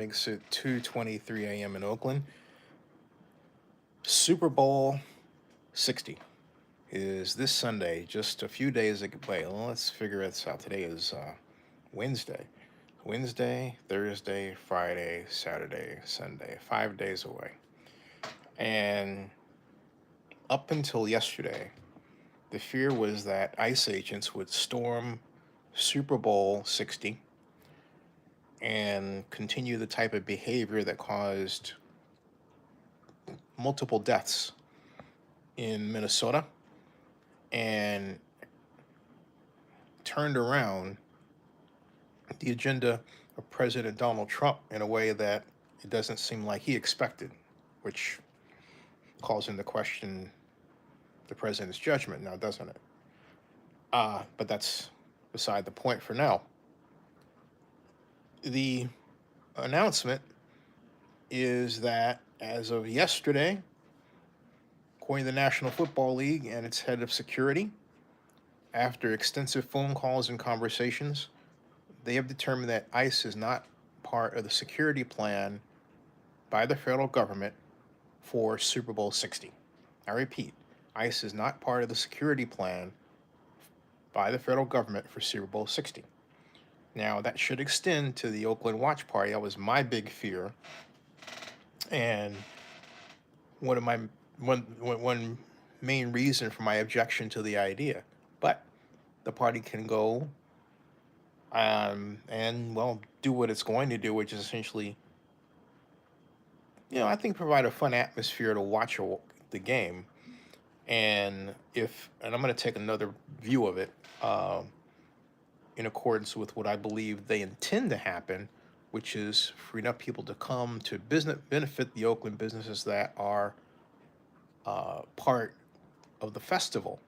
Makes it 2:23 a.m. in Oakland. Super Bowl 60 is this Sunday, just a few days away. Well, let's figure this out. Today is Wednesday. Wednesday, Thursday, Friday, Saturday, Sunday. 5 days away. And up until yesterday, the fear was that ICE agents would storm Super Bowl 60 and continue the type of behavior that caused multiple deaths in Minnesota and turned around the agenda of President Donald Trump in a way that it doesn't seem like he expected, which calls into question the president's judgment now, doesn't it? But that's beside the point for now. The announcement is that as of yesterday, according to the National Football League and its head of security, after extensive phone calls and conversations, they have determined that ICE is not part of the security plan by the federal government for Super Bowl 60. I repeat, ICE is not part of the security plan by the federal government for Super Bowl 60. Now, that should extend to the Oakland watch party. That was my big fear. And one of my one main reason for my objection to the idea. But the party can go and well do what it's going to do, which is essentially, I think provide a fun atmosphere to watch the game. And I'm going to take another view of it in accordance with what I believe they intend to happen, which is for enough people to come to business benefit the Oakland businesses that are part of the festival.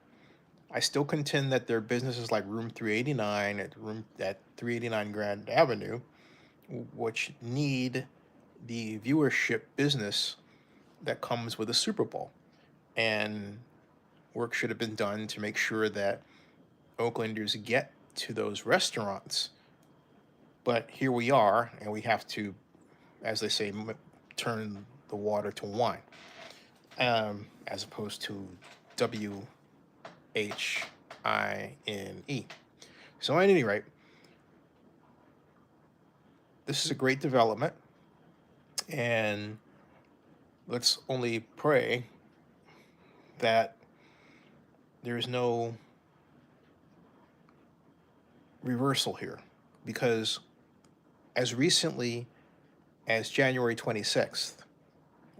I still contend that there are businesses like Room 389 at 389 Grand Avenue, which need the viewership business that comes with a Super Bowl. And work should have been done to make sure that Oaklanders get to those restaurants. But here we are, and we have to, as they say, turn the water to wine, as opposed to WHINE. So, at any rate, this is a great development, and let's only pray that there's no reversal here, because as recently as January 26th,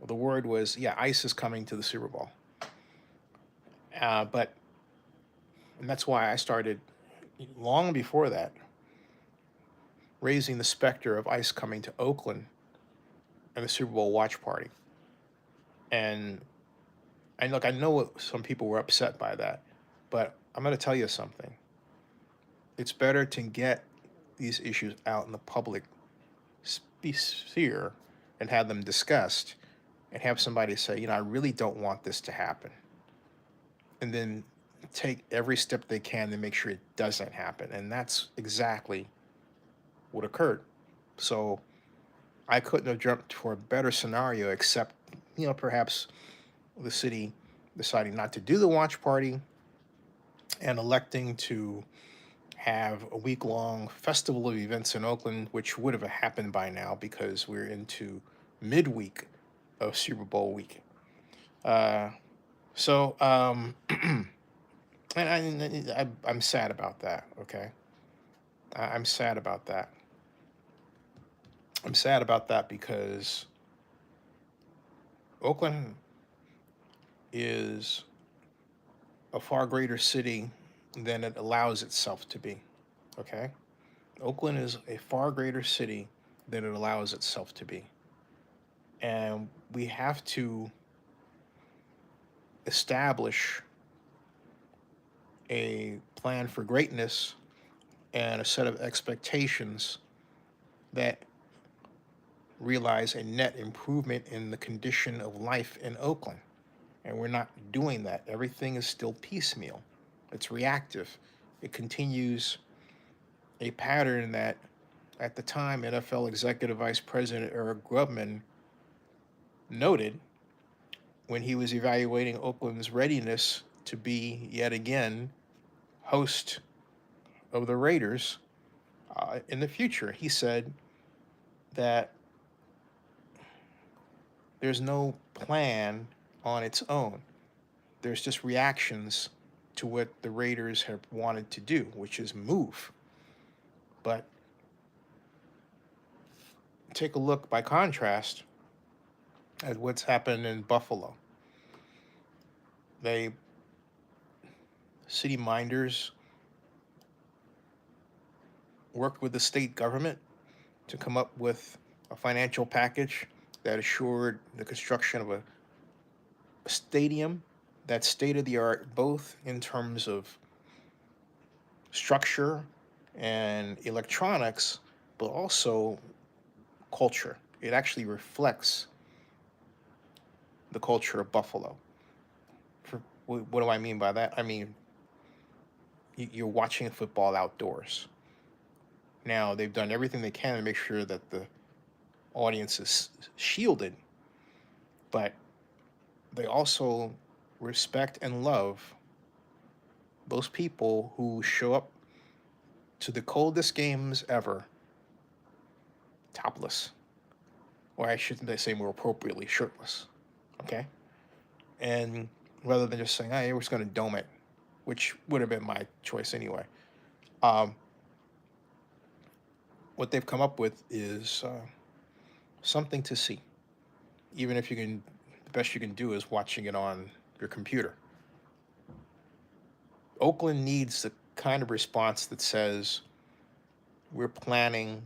the word was, yeah, ICE is coming to the Super Bowl. But and that's why I started long before that raising the specter of ICE coming to Oakland and the Super Bowl watch party. And I know some people were upset by that, but I'm going to tell you something. It's better to get these issues out in the public sphere and have them discussed and have somebody say, I really don't want this to happen. And then take every step they can to make sure it doesn't happen. And that's exactly what occurred. So I couldn't have jumped for a better scenario except, perhaps the city deciding not to do the watch party and electing to have a week-long festival of events in Oakland, which would have happened by now because we're into midweek of Super Bowl week. So, and I'm sad about that. Okay, I'm sad about that. I'm sad about that because Oakland is a far greater city than it allows itself to be. Okay, Oakland is a far greater city than it allows itself to be, and we have to establish a plan for greatness and a set of expectations that realize a net improvement in the condition of life in Oakland. And we're not doing that. Everything is still piecemeal, it's reactive. It continues a pattern that At the time, NFL Executive Vice President Eric Grubman noted when he was evaluating Oakland's readiness to be yet again host of the Raiders in the future. He said that there's no plan on its own. There's just reactions to what the Raiders have wanted to do, which is move. But take a look by contrast at what's happened in Buffalo. They city minders worked with the state government to come up with a financial package that assured the construction of a stadium that's state of the art, both in terms of structure and electronics, but also culture. It actually reflects the culture of Buffalo. What do I mean by that? I mean, you're watching football outdoors. Now, they've done everything they can to make sure that the audience is shielded, but they also respect and love those people who show up to the coldest games ever topless, or I shouldn't say more appropriately, shirtless. Okay? And rather than just saying, hey, we're just going to dome it, which would have been my choice anyway. What they've come up with is something to see, even if the best you can do is watching it on your computer. Oakland needs the kind of response that says, we're planning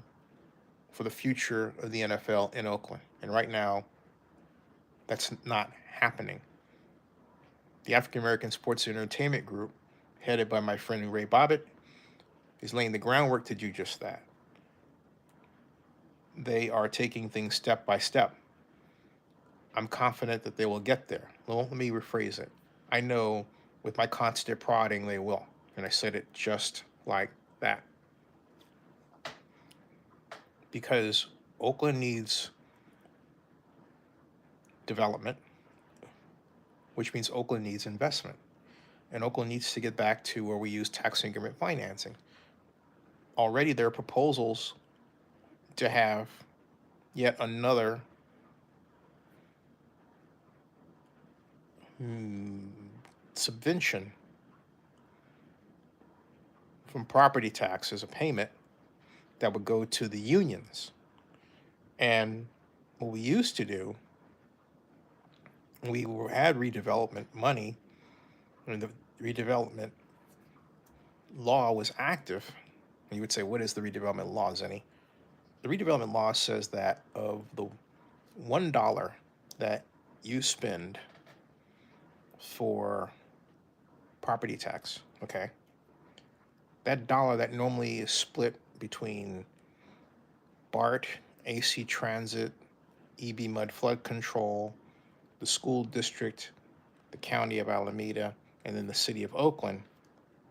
for the future of the NFL in Oakland. And right now, that's not happening. The African American Sports and Entertainment Group, headed by my friend Ray Bobbitt, is laying the groundwork to do just that. They are taking things step by step. I'm confident that they will get there. Well, let me rephrase it. I know with my constant prodding, they will. And I said it just like that. Because Oakland needs development, which means Oakland needs investment. And Oakland needs to get back to where we use tax increment financing. Already there are proposals to have yet another subvention from property tax as a payment that would go to the unions. And what we used to do, we had redevelopment money, and the redevelopment law was active. And you would say, what is the redevelopment law, Zenny? The redevelopment law says that of the $1 that you spend for property tax, okay, that dollar that normally is split between BART, AC Transit, EB Mud Flood Control, the school district, the county of Alameda, and then the city of Oakland,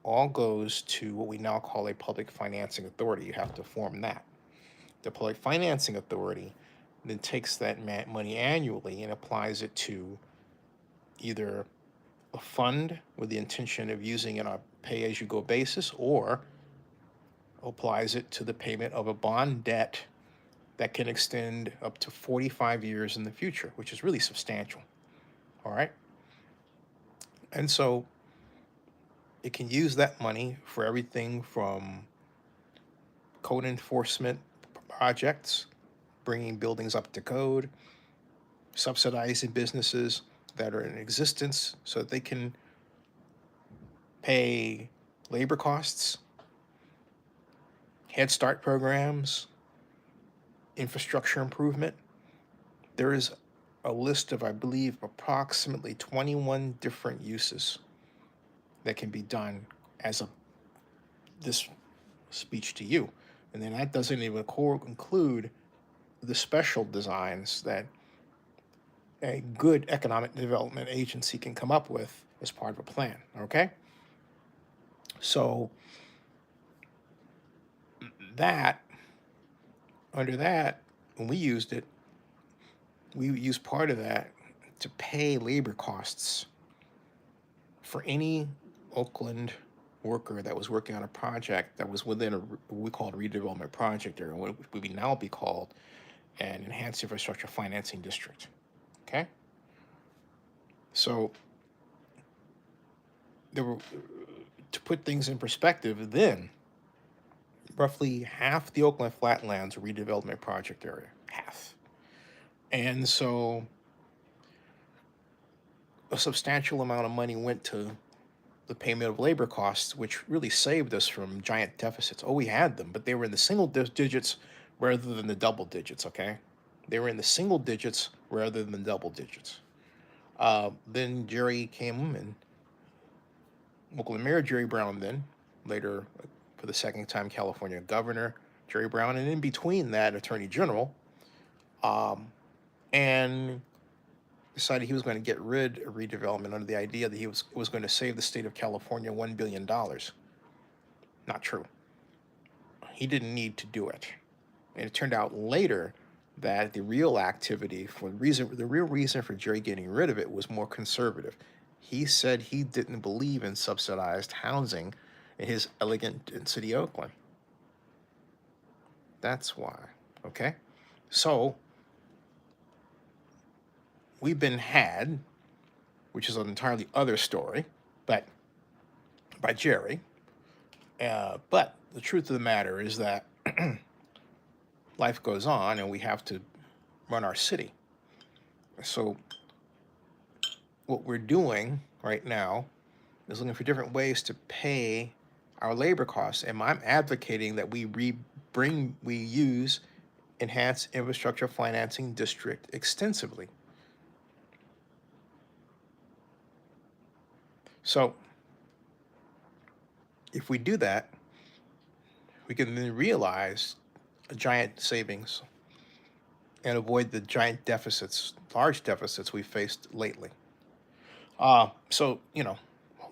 all goes to what we now call a public financing authority. You have to form that. The public financing authority then takes that money annually and applies it to either a fund with the intention of using it on a pay-as-you-go basis, or applies it to the payment of a bond debt that can extend up to 45 years in the future, which is really substantial. All right? And so it can use that money for everything from code enforcement projects, bringing buildings up to code, subsidizing businesses that are in existence so that they can pay labor costs, Head Start programs, infrastructure improvement. There is a list of, I believe, approximately 21 different uses that can be done as this speech to you. And then that doesn't even include the special designs that a good economic development agency can come up with as part of a plan, okay? So that Under that, when we used it, we used part of that to pay labor costs for any Oakland worker that was working on a project that was within what we called a redevelopment project area, what would now be called an enhanced infrastructure financing district. Okay, so there were, to put things in perspective, then roughly half the Oakland Flatlands were redevelopment project area, half, and so a substantial amount of money went to the payment of labor costs, which really saved us from giant deficits. Oh, we had them, but they were in the single digits rather than the double digits, okay? They were in the single digits rather than double digits. Then Jerry came and Oakland Mayor Jerry Brown, then later for the second time California Governor Jerry Brown, and in between that, Attorney General, um, and decided he was going to get rid of redevelopment under the idea that he was going to save the state of California $1 billion. Not true. He didn't need to do it, and it turned out later that the real activity for the real reason for Jerry getting rid of it was more conservative. He said he didn't believe in subsidized housing in his elegant city Oakland. That's why. Okay, so we've been had, which is an entirely other story, but by Jerry. But the truth of the matter is that life goes on and we have to run our city. So what we're doing right now is looking for different ways to pay our labor costs. And I'm advocating that we use enhanced infrastructure financing district extensively. So if we do that, we can then realize a giant savings and avoid the giant deficits, large deficits we faced lately. So,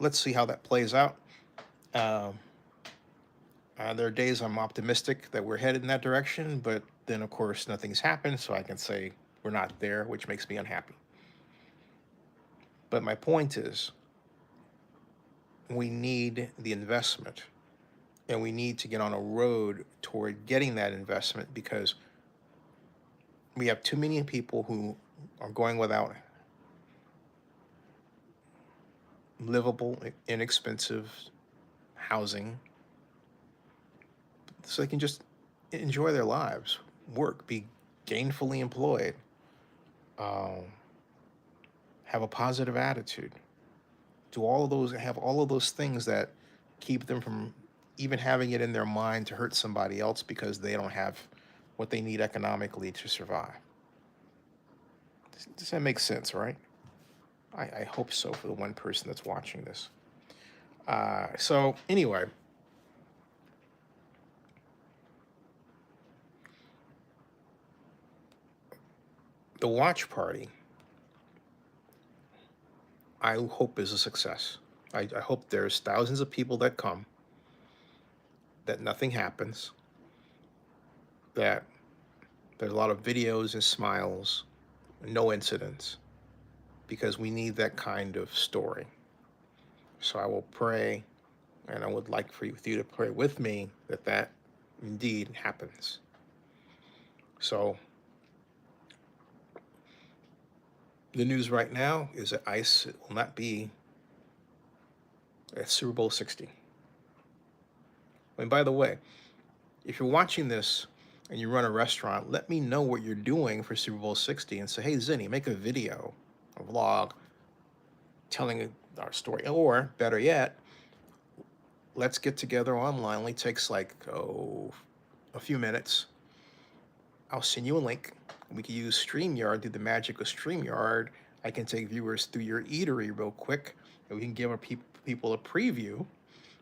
let's see how that plays out. Um, there are days I'm optimistic that we're headed in that direction, but then, of course, nothing's happened, so I can say we're not there, which makes me unhappy. But my point is, we need the investment, and we need to get on a road toward getting that investment because we have too many people who are going without livable, inexpensive housing so they can just enjoy their lives, work, be gainfully employed, um, have a positive attitude, have all of those things that keep them from even having it in their mind to hurt somebody else because they don't have what they need economically to survive. Does that make sense, right? I hope so for the one person that's watching this. So anyway, the watch party, I hope is a success. I hope there's thousands of people that come, that nothing happens, that there's a lot of videos and smiles, no incidents, because we need that kind of story. So I will pray, and I would like for you to pray with me that indeed happens. So the news right now is that ICE will not be at Super Bowl 60. And by the way, if you're watching this and you run a restaurant, let me know what you're doing for Super Bowl 60 and say, hey, Zinni, make a video, a vlog, telling our story. Or better yet, let's get together online. It only takes a few minutes. I'll send you a link. We can use StreamYard, do the magic of StreamYard. I can take viewers through your eatery real quick, and we can give our people a preview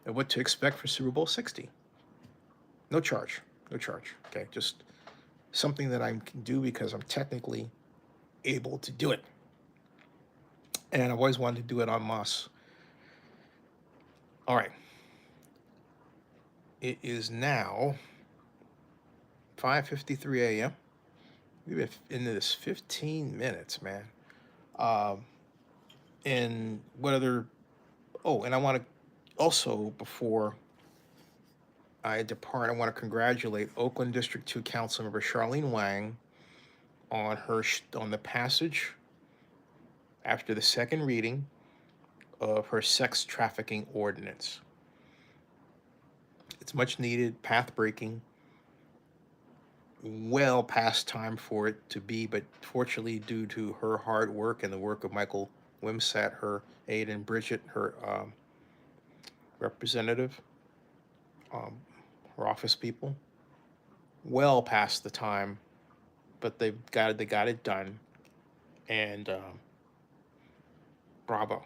of what to expect for Super Bowl 60. No charge. Okay, just something that I can do because I'm technically able to do it. And I've always wanted to do it en masse. All right. It is now 5:53 a.m. We've been into this 15 minutes, man. Um, and what other? Oh, and I want to also, before I depart, I want to congratulate Oakland District 2 Councilmember Charlene Wang on on the passage after the second reading of her sex trafficking ordinance. It's much needed, path breaking, well past time for it to be, but fortunately, due to her hard work and the work of Michael Wimsat, her aide, and Bridget, her representative, um, her office people, well past the time, but they got it done, and bravo,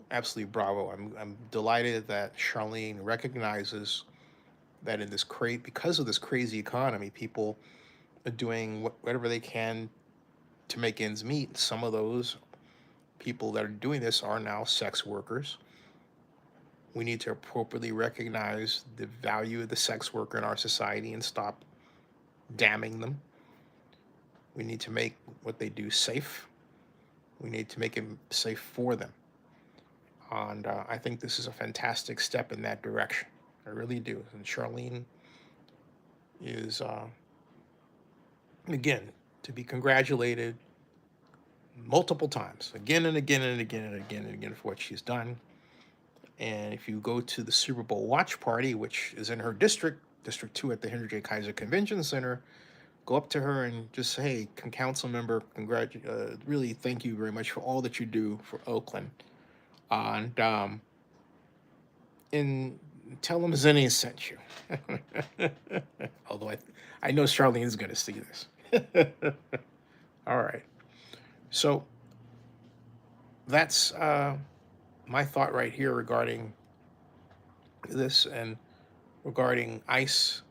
absolutely bravo. I'm delighted that Charlene recognizes that in this because of this crazy economy, people are doing whatever they can to make ends meet. Some of those people that are doing this are now sex workers. We need to appropriately recognize the value of the sex worker in our society and stop damning them. We need to make what they do safe. We need to make it safe for them. And I think this is a fantastic step in that direction. I really do. And Charlene is, again, to be congratulated multiple times, again and again and again and again and again for what she's done. And if you go to the Super Bowl watch party, which is in her district, District 2 at the Henry J. Kaiser Convention Center, go up to her and just say, hey, council member, really thank you very much for all that you do for Oakland. And tell them Zinni sent you. Although I know Charlene's going to see this. All right. So that's my thought right here regarding this and regarding ICE.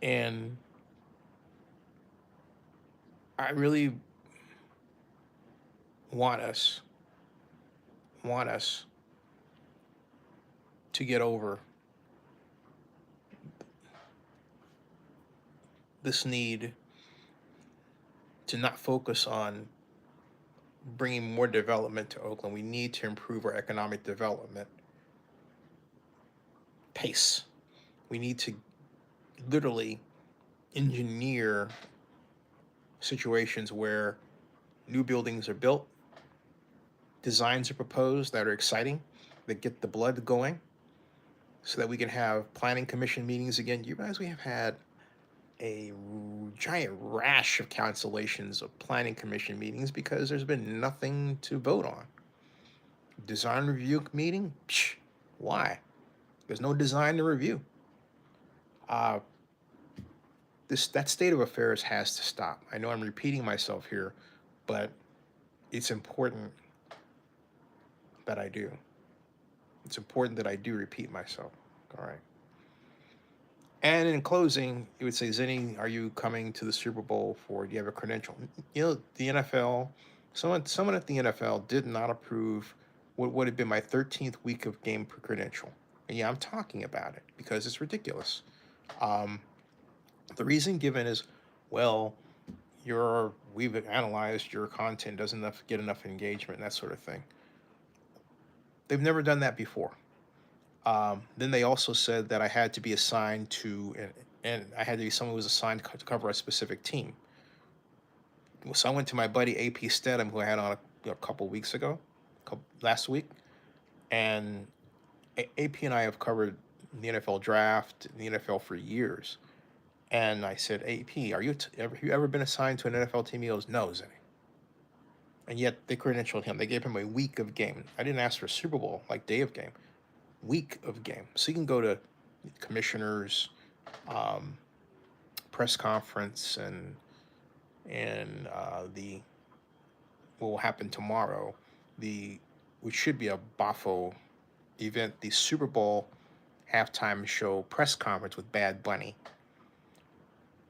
And I really want us to get over this need to not focus on bringing more development to Oakland. We need to improve our economic development pace. We need to literally engineer situations where new buildings are built, designs are proposed that are exciting, that get the blood going, so that we can have planning commission meetings again. You guys, we have had a giant rash of cancellations of planning commission meetings because there's been nothing to vote on. Design review meeting? Psh, why? There's no design to review. That state of affairs has to stop. I know I'm repeating myself here, but it's important that I do. It's important that I do repeat myself. All right. And in closing, you would say, Zinni, are you coming to the Super Bowl do you have a credential? You know, the NFL, someone at the NFL did not approve what would have been my 13th week of game per credential. And yeah, I'm talking about it because it's ridiculous. The reason given is, well, we've analyzed your content, doesn't get enough engagement, and that sort of thing. They've never done that before. Then they also said that I had to be assigned to, and I had to be someone who was assigned to cover a specific team. So I went to my buddy AP Stedham, who I had on a couple weeks ago, last week, and AP and I have covered the NFL draft, the NFL for years. And I said, AP, have you ever been assigned to an NFL team? He goes, no, Zinni. And yet they credentialed him. They gave him a week of game. I didn't ask for a Super Bowl, like day of game. Week of game. So you can go to commissioners, press conference, and the what will happen tomorrow, which should be a Bafo event, the Super Bowl halftime show press conference with Bad Bunny.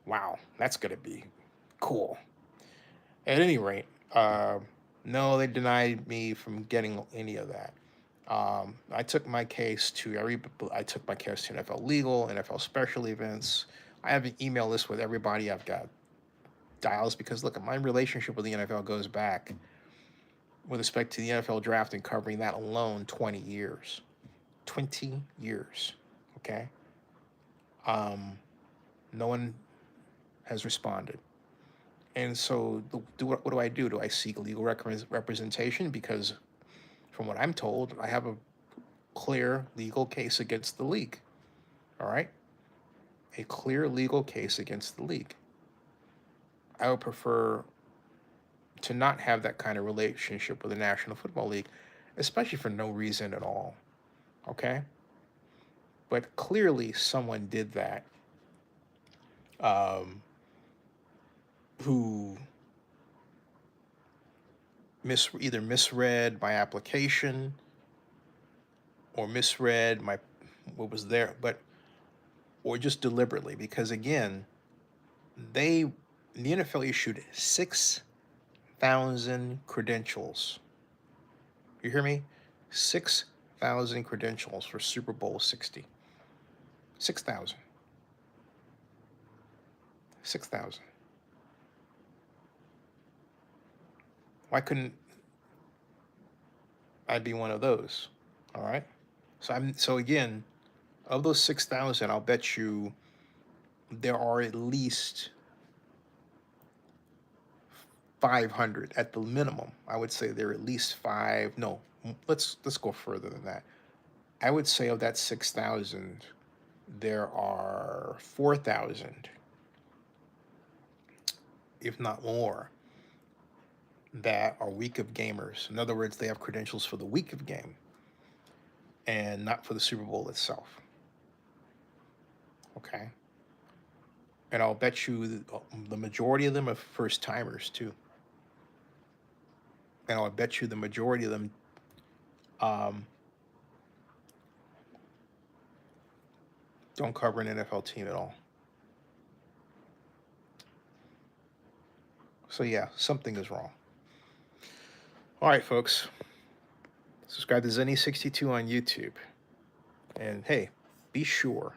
Wow, that's gonna be cool. At any rate, no, they denied me from getting any of that. I took my case to NFL Legal, NFL Special Events, I have an email list with everybody I've got dials because look, my relationship with the NFL goes back with respect to the NFL draft and covering that alone 20 years. 20 years. Okay. Um, no one has responded. And so, what do I do? Do I seek legal representation? Because, from what I'm told, I have a clear legal case against the league. All right? A clear legal case against the league. I would prefer to not have that kind of relationship with the National Football League, especially for no reason at all. Okay? But clearly, someone did that um, who either misread my application or misread my what was there, but or just deliberately, because again, the NFL issued 6,000 credentials. You hear me? 6,000 credentials for Super Bowl 60. 6,000. 6,000. Why couldn't I be one of those? All right. So again, of those 6,000, I'll bet you there are at least 500 at the minimum. I would say there are at least five. No, let's go further than that. I would say of that 6,000, there are 4,000, if not more, that are week of gamers. In other words, they have credentials for the week of game and not for the Super Bowl itself. Okay. And I'll bet you the majority of them are first timers too. And I'll bet you the majority of them don't cover an NFL team at all. So yeah, something is wrong. All right, folks. Subscribe to Zenny62 on YouTube. And hey, be sure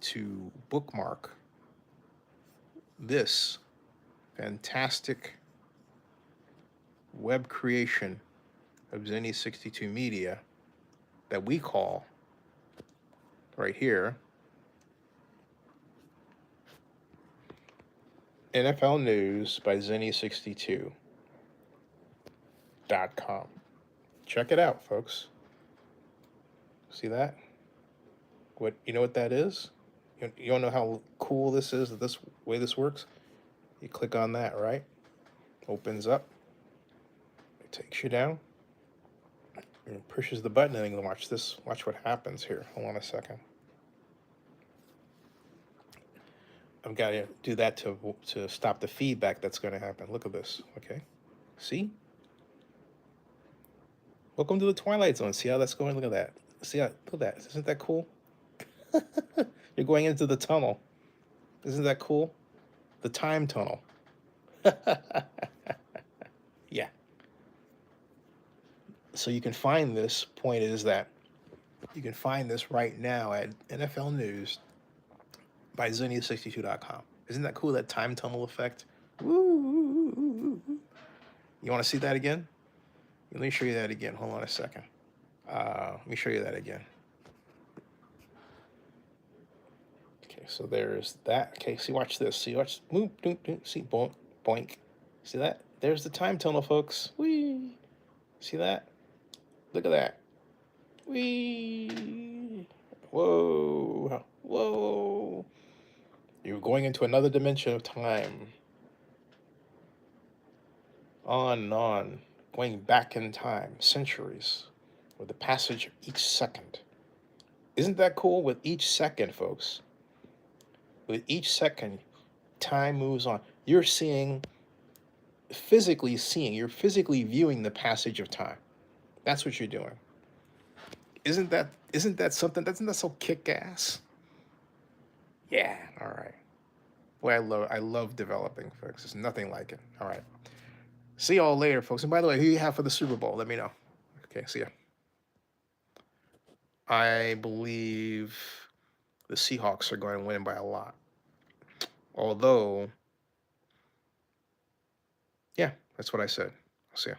to bookmark this fantastic web creation of Zenny62 Media that we call right here NFL News by Zenny62.com. Check it out, folks. See that? What you know what that is? You don't know how cool this is, that this way this works? You click on that, right? Opens up. It takes you down. And it pushes the button and then watch this. Watch what happens here. Hold on a second. I've got to do that to stop the feedback that's going to happen. Look at this. Okay. See? Welcome to the Twilight Zone. See how that's going? Look at that. See how, look at that. Isn't that cool? You're going into the tunnel. Isn't that cool? The time tunnel. Yeah. So you can find this. Point is that you can find this right now at NFL News by Zenny62.com. Isn't that cool, that time tunnel effect? Woo. You want to see that again? Let me show you that again. Hold on a second. Let me show you that again. Okay, so there's that. Okay, see, watch this. See, watch. Move, see, boink, boink. See that? There's the time tunnel, folks. Whee! See that? Look at that. Whee! Whoa! Whoa! You're going into another dimension of time. On and on, going back in time, centuries, with the passage of each second. Isn't that cool? With each second, folks. With each second, time moves on. You're physically viewing the passage of time. That's what you're doing. Isn't that something? Isn't that so kick-ass? Yeah. All right. Boy, I love developing, folks. There's nothing like it. All right. See y'all later, folks. And by the way, who you have for the Super Bowl? Let me know. Okay, see ya. I believe the Seahawks are going to win by a lot. Although, yeah, that's what I said. I'll see ya.